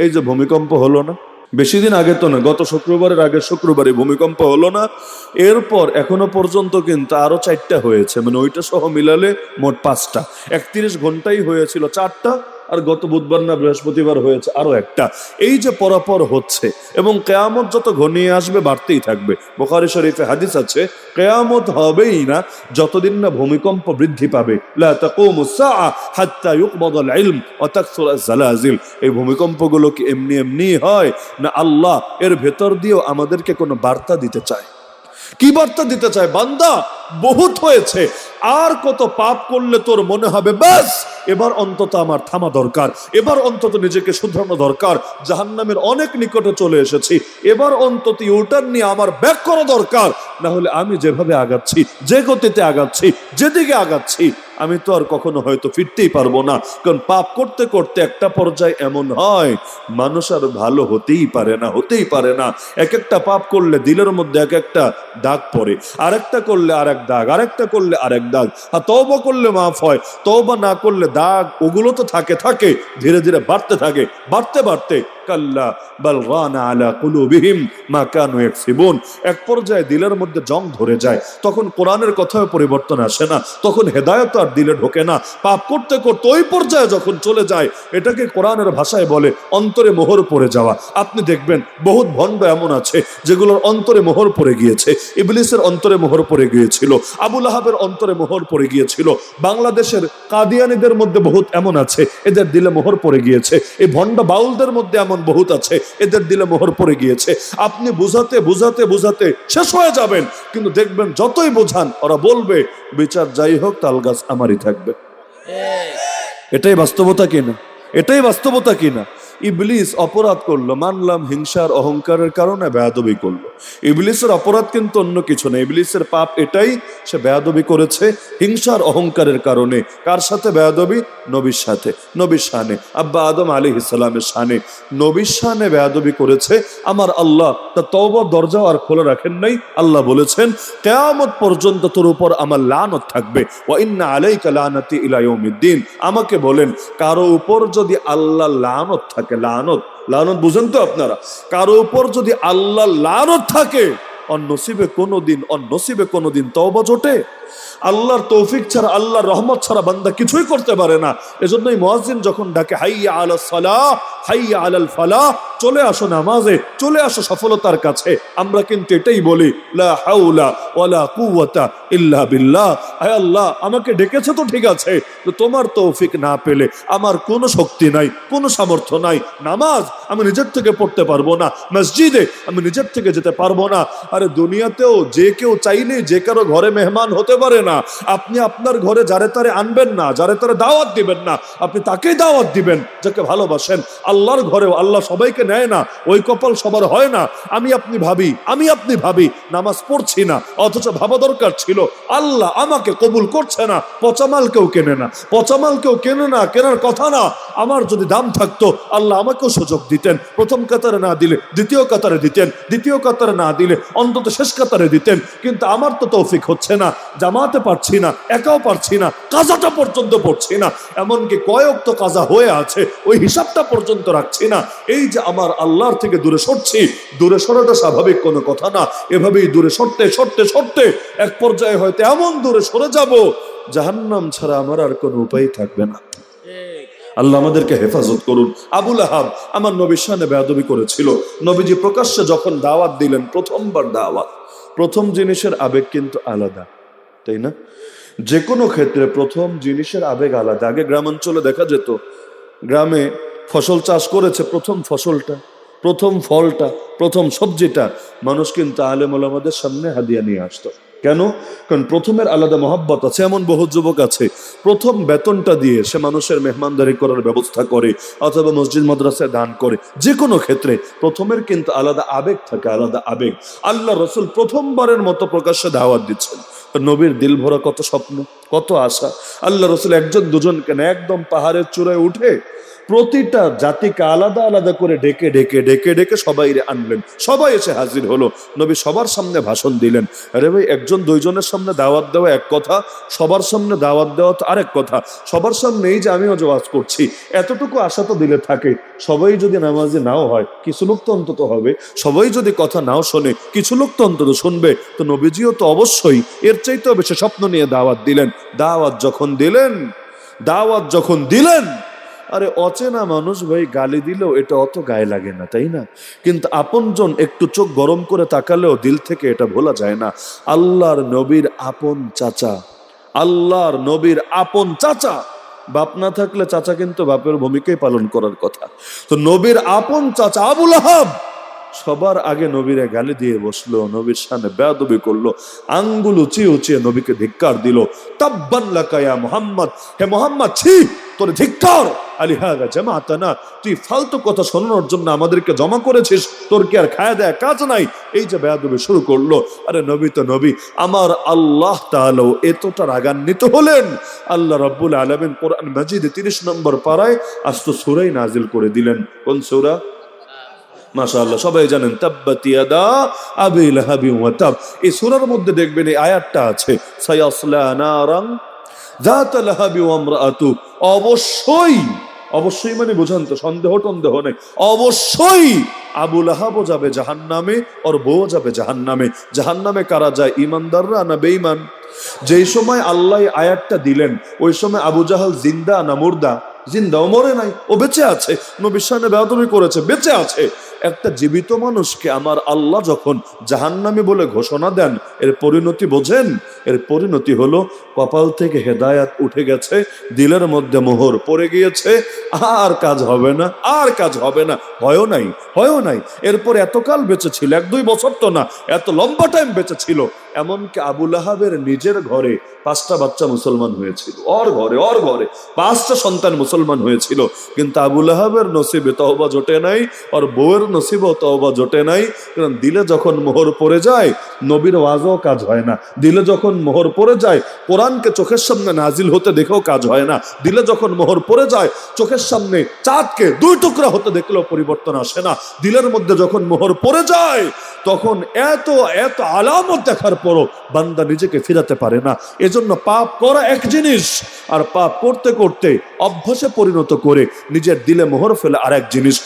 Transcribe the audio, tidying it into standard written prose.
এই যে ভূমিকম্প হলো না, বেশি দিন আগে তো না, গত শুক্রবারের আগের শুক্রবারে ভূমিকম্প হলো না, এরপর এখনো পর্যন্ত কিন্তু আরো 4টা হয়েছে, মানে ওইটা সহ মিলালে মোট 5টা। 31 ঘন্টাই হয়েছিল 4টা, আর গত বুধবার না বৃহস্পতিবার হয়েছে আরো একটা। এই যে পরপর হচ্ছে, এবং কেয়ামত যত ঘনিয়ে আসবে বাড়তেই থাকবে। বুখারী শরীফে হাদিস আছে, কেয়ামত হবেই না যতদিন না ভূমিকম্প বৃদ্ধি পাবে। লা তাকুমুস সাআ হাত্তা ইউকবাদাল ইলম ওয়া তাকসুরাজ জালাজিল। এই ভূমিকম্পগুলো কি এমনি এমনি হয়, না আল্লাহ এর ভেতর দিয়েও আমাদেরকে কোনো বার্তা দিতে চায়? কি বার্তা দিতে চায়? বান্দা, বহুত হয়েছে, আর কত পাপ করলে তোর মনে হবে বাস এবার অন্তত আমার থামা দরকার, এবার অন্তত নিজেকে শুধরানো দরকার, জাহান্নামের অনেক নিকটে চলে এসেছি, এবার অন্তত ইউটার্ন নিয়ে আমার ব্যাক করা দরকার, না হলে আমি যেভাবে আগাচ্ছি, যে গতিতে আগাচ্ছি, যেদিকে আগাচ্ছি, আমি তো আর কখনো হয়তো ফিরতেই পারবো না। কারণ পাপ করতে করতে একটা পর্যায়ে এমন হয় মানুষ আর ভালো হতেই পারে না, হতেই পারে না। এক একটা পাপ করলে দিলের মধ্যে এক একটা দাগ পড়ে, আরেকটা করলে আরেক দাগ, আরেকটা করলে আরেক দাগ। আর তওবা করলে মাফ হয়, তওবা না করলে দাগ ওগুলো তো থাকে থাকে, ধীরে ধীরে বাড়তে থাকে, বাড়তে বাড়তে কাল্লা বাল রানা আলা কুলুবিহিম মা কানু ইয়াকসিবুন। এক পর্যায়ে দিলের মধ্যে জং ধরে যায়, তখন কোরআনের কথায় পরিবর্তন আসে না, তখন হেদায়েত আর দিলে ঢোকে না। পাপ করতে করতে ওই পর্যায়ে যখন চলে যায়, এটাকে কোরআনের ভাষায় বলে অন্তরে মোহর পড়ে যাওয়া। আপনি দেখবেন বহুত ভণ্ড এমন আছে যেগুলোর অন্তরে মোহর পড়ে গিয়েছে। ইবলিসের অন্তরে মোহর পড়ে গিয়েছিল, আবু লাহাবের অন্তরে মোহর পড়ে গিয়েছিল, বাংলাদেশের কাদিয়ানীদের মধ্যে বহুত এমন আছে এদের দিলে মোহর পড়ে গিয়েছে, এই ভণ্ড বাউলদের মধ্যে এমন বহুত আছে এদের দিলে মোহর পড়ে গিয়েছে। আপনি বুঝাতে বুঝাতে বুঝাতে শেষ হয়ে যাবেন, কিন্তু দেখবেন যতই বোঝান ওরা বলবে বিচার যাই হোক তাল গাছ আমারই থাকবে। এটাই বাস্তবতা কিনা? এটাই বাস্তবতা কিনা? ইবলিস অপরাধ করলো, মানলাম হিংসার অহংকারের কারণে বেয়াদবি করলো। ইবলিসের অপরাধ কিন্তু অন্য কিছু না, ইবলিসের পাপ এটাই, সে বেয়াদবি করেছে হিংসার অহংকারের কারণে। কার সাথে বেয়াদবি? নবীর সাথে, নবীর শানে, আব্বা আদম আলাইহিস সালামের শানে, নবীর শানে বেয়াদবি করেছে। আমার আল্লাহ তা তওবার দরজাও আর খোলা রাখেন নাই। আল্লাহ বলেছেন কিয়ামত পর্যন্ত তোর উপর আমার লানত থাকবে, ওয়া ইন্না আলাইকা লানাতি ইলা ইয়াউমিদ্দিন। আমাকে বলেন, কারো উপর যদি আল্লাহ লানত থাকে, লানত, লানত বুঝেন তো আপনারা, কারো উপর যদি আল্লাহ লানত থাকে, অনসিবে কোনোদিন তওবা জোটে? আল্লাহর তৌফিক ছাড়া, আল্লাহর রহমত ছাড়া বান্দা কিছুই করতে পারে না। এজন্যই মুয়াজ্জিন যখন ডাকে হাইয়া আলাস সালাহ, হাইয়া আলাল ফালাহ, চলে আসো নামাজে, চলে আসো সফলতার কাছে, আমরা কিন্তু এটাই বলি লা হাওলা ওয়ালা কুওয়াতা ইল্লা বিল্লাহ। আয় আল্লাহ, আমাকে ডেকেছে তো ঠিক আছে, তো তোমার তৌফিক না পেলে আমার কোনো শক্তি নাই, কোনো সামর্থ্য নাই। নামাজ আমি নিজের থেকে পড়তে পারবো না, মসজিদে আমি নিজের থেকে যেতে পারবো না। আরে দুনিয়াতেও যে কেউ চাইলে যে কারো ঘরে মেহমান হতে পারে না। আপনি আপনার ঘরে যারে তারে আনবেন না, যারে তারে দাওয়াত দিবেন না, আপনি তাকেই দাওয়াত দিবেন যাকে ভালোবাসেন। আল্লাহর ঘরেও আল্লাহ সবাইকে নেয় না, ওই কপাল সবার হয় না। আমি আপনি ভাবি নামাজ পড়ছি না, অথচ ভাবা দরকার ছিল আল্লাহ আমাকে কবুল করছে না। পচামাল কেউ কেনে না, পচামাল কেউ কেনে না, কেনার কথা না। আমার যদি দাম থাকতো আল্লাহ আমাকেও সুযোগ দিতেন, প্রথম কাতারে না দিলে দ্বিতীয় কাতারে দিতেন, দ্বিতীয় কাতারে না দিলে অন্তত শেষ কাতারে দিতেন। কিন্তু আমার তো তৌফিক হচ্ছে না, জামাতে পারছি না, একাও পারছি না, কাজাটা পর্যন্ত পড়ছি না, এমনকি কয়েক তো কাজা হয়ে আছে ওই হিসাবটা পর্যন্ত রাখছি না। এই যে আমার আল্লাহর থেকে দূরে সরছি, দূরে সরাটা স্বাভাবিক কোনো কথা না। এভাবেই দূরে সরতে সরতে সরতে এক পর্যায়ে হয়তো এমন দূরে সরে যাব জাহান্নাম ছাড়া আমার আর কোনো উপায় থাকবে না। আল্লাহ আমাদেরকে হেফাজত করুন। আবু লাহাব আমার নবীর শানে বেয়াদবি করেছিল। নবীজি প্রকাশ্যে যখন দাওয়াত দিলেন, প্রথমবার দাওয়াত, প্রথম জিনিসের আবেগ কিন্তু আলাদা, তাই না? যে কোনো ক্ষেত্রে প্রথম জিনিসের আবেগ আলাদা। আগে গ্রামাঞ্চলে দেখা যেত, গ্রামে ফসল চাষ করেছে, প্রথম ফসলটা, প্রথম ফলটা, প্রথম সবজিটা মানুষ কিন্তু আলেম ওলামাদের সামনে হাদিয়া নিয়ে আসতো। কেন? কারণ প্রথমের আলাদা মহব্বত আছে। এমন বহু যুবক আছে প্রথম বেতনটা দিয়ে সে মানুষের মেহমানদারি করার ব্যবস্থা করে, অথবা মসজিদ মাদ্রাসায় দান করে। যে কোনো ক্ষেত্রে প্রথমের কিন্তু আলাদা আবেগ থাকে, আলাদা আবেগ। আল্লাহ রসুল প্রথমবারের মতো প্রকাশ্যে দাওয়াত দিচ্ছেন। নবীর দিল ভরা কত স্বপ্ন, কত আশা। আল্লাহ রসুল একজন দুজনকে না, একদম পাহাড়ের চূড়ায় উঠে প্রতিটা জাতিকে আলাদা আলাদা করে ডেকে ডেকে ডেকে ডেকে সবাই আনলেন, সবাই এসে হাজির হলো। নবী সবার সামনে ভাষণ দিলেন। আরে ভাই, একজন দুইজনের সামনে দাওয়াত দেওয়া এক কথা, সবার সামনে দাওয়াত দেওয়া তো আরেক কথা। সবার সামনে এই যে আমিও যে ওয়াজ করছি, এতটুকু আশা তো দিলে থাকে, সবাই যদি নামাজি নাও হয় কিছু লোক তো অন্তত হবে, সবাই যদি কথা নাও শোনে কিছু লোক তো অন্তত শুনবে। তো নবীজিও তো অবশ্যই এর চাইতেও বেশি স্বপ্ন নিয়ে দাওয়াত দিলেন। দাওয়াত যখন দিলেন, আরে অচেনা মানুষ ভাই গালি দিলেও এটা অত গায়ে লাগে না, তাই না? কিন্তু আপনজন একটু চোখ গরম করে তাকালেও দিল থেকে এটা ভোলা যায় না। আল্লাহর নবীর আপন চাচা, বাপ না থাকলে চাচা কিন্তু বাপের ভূমিকাই পালন করার কথা। তো নবীর আপন চাচা আবুল আহাব সবার আগে নবীরে গালি দিয়ে বসলো, নবীর সামনে বেয়াদবি করলো, আঙ্গুল উঁচিয়ে উঁচিয়ে নবীকে ধিক্কার দিল। তাব্বান লাকা ইয়া মুহাম্মদ, হে মুহাম্মদ, ছি তোর ধিক্কার, আলিহাযা জামাতানা, তুই ফালতু কথা শোনানোর জন্য আমাদেরকে জমা করেছিস, তোর কি আর খায়া দেয়া কাজ নাই? এই যে বেয়াদবি শুরু করলো। আরে নবী তো নবী, আমার আল্লাহ তাআলা এতটা রাগান্বিত হলেন, আল্লাহ রাব্বুল আলামিন কোরআন মাজিদে 30 নম্বর পারায় আস্ত সূরা নাজিল করে দিলেন। কোন সূরা? মাশাআল্লাহ, সবাই জানেন, তাব্বাত ইয়াদা আবি লাহাবি ওয়া তাব। এই সূরার মধ্যে দেখবেন এই আয়াতটা আছে, সায়াসলা নারান যাতা লাহাবি ওয়া ইমরাআতু। অবশ্যই মানে বুঝান তো, সন্দেহ নেই, অবশ্যই আবু লাহাবও যাবে জাহান্নামে, ওর বউ যাবে জাহান্নামে। জাহান্নামে কারা যায়? ঈমানদাররা না বেঈমান? যেই সময় আল্লাহ আয়াতটা দিলেন ওই সময় আবু জাহাল জিন্দা না মুর্দা? জিন্দাও, মরে নাই, ও বেঁচে আছে। নবীর সামনে বেয়াদবি করেছে, বেঁচে আছে। একটা জীবিত মানুষকে আমার আল্লাহ যখন জাহান্নামী বলে ঘোষণা দেন, এর পরিণতি বোঝেন? এর পরিণতি হলো কপাল থেকে হেদায়াত উঠে গেছে, দিলের মধ্যে মোহর পড়ে গিয়েছে, আর কাজ হবে না। হয়ও নাই। এরপর এতকাল বেঁচে ছিল, 1-2 বছর তো না, এত লম্বা টাইম বেঁচে ছিল। এমনকি আবু লাহাবের নিজের ঘরে 5টা বাচ্চা মুসলমান হয়েছিল, ওর ঘরে 5টা সন্তান মুসলমান হয়েছিল। কিন্তু আবু লাহাবের নসিবে তওবা জোটে নাই, ওর বউয়ের নসিবে তওবা জোটে নাই। কারণ দিলে যখন মোহর পড়ে যায়, নবীর ওয়াজও কাজ হয় না। দিলে যখন মোহর পড়ে যায়, কোরআনকে চোখের সামনে নাজিল হতে দেখেও কাজ হয় না। দিলে যখন মোহর পড়ে যায়, চোখের সামনে চাঁদকে 2 টুকরা হতে দেখলেও পরিবর্তন আসে না। দিলের মধ্যে যখন মোহর পড়ে যায়, তখন এত আলামত দেখার পরও বান্দা নিজেকে ফিরাতে পারে না। এজন্য পাপ করা এক জিনিস, আর পাপ করতে করতে অভ্যাসে পরিণত করে নিজের দিলে মোহর ফেলে আরেক জিনিস।